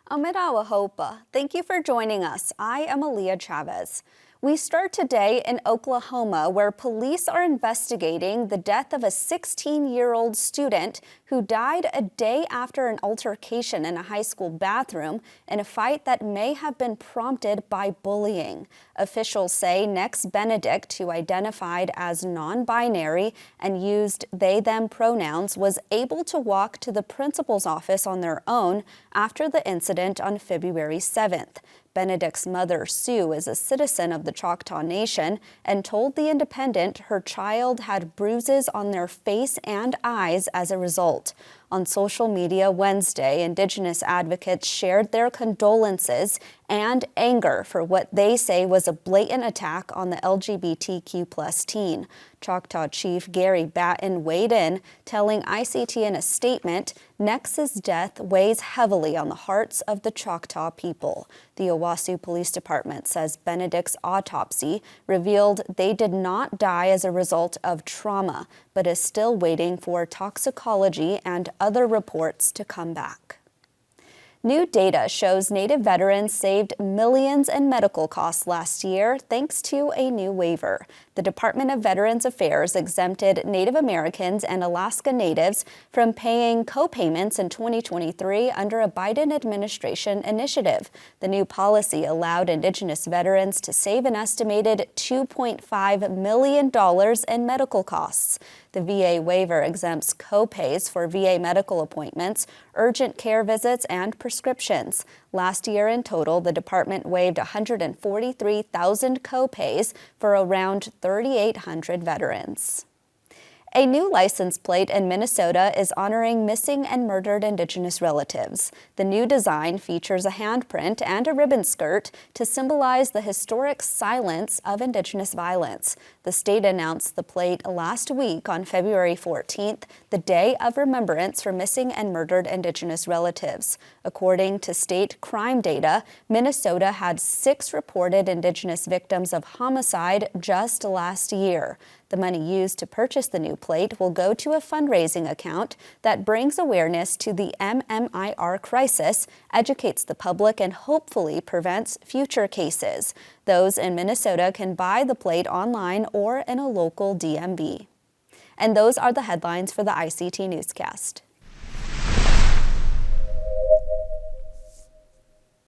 Amirawa Hopa, thank you for joining us. I am Aaliyah Chavez. We start today in Oklahoma, where police are investigating the death of a 16-year-old student who died a day after an altercation in a high school bathroom in a fight that may have been prompted by bullying. Officials say Nex Benedict, who identified as non-binary and used they-them pronouns, was able to walk to the principal's office on their own after the incident on February 7th. Benedict's mother, Sue, is a citizen of the Choctaw Nation and told The Independent her child had bruises on their face and eyes as a result. On social media Wednesday, Indigenous advocates shared their condolences and anger for what they say was a blatant attack on the LGBTQ+ teen. Choctaw Chief Gary Batten weighed in, telling ICT in a statement, Nex's death weighs heavily on the hearts of the Choctaw people. The Owasso Police Department says Benedict's autopsy revealed they did not die as a result of trauma, but is still waiting for toxicology and other reports to come back. New data shows Native veterans saved millions in medical costs last year thanks to a new waiver. The Department of Veterans Affairs exempted Native Americans and Alaska Natives from paying co-payments in 2023 under a Biden administration initiative. The new policy allowed Indigenous veterans to save an estimated $2.5 million in medical costs. The VA waiver exempts co-pays for VA medical appointments, urgent care visits, and prescriptions. Last year in total, the department waived 143,000 co-pays for around 3,800 veterans. A new license plate in Minnesota is honoring missing and murdered Indigenous relatives. The new design features a handprint and a ribbon skirt to symbolize the historic silence of Indigenous violence. The state announced the plate last week on February 14th, the Day of Remembrance for Missing and Murdered Indigenous Relatives. According to state crime data, Minnesota had 6 reported Indigenous victims of homicide just last year. The money used to purchase the new plate will go to a fundraising account that brings awareness to the MMIR crisis, educates the public, and hopefully prevents future cases. Those in Minnesota can buy the plate online or in a local DMV. And those are the headlines for the ICT Newscast.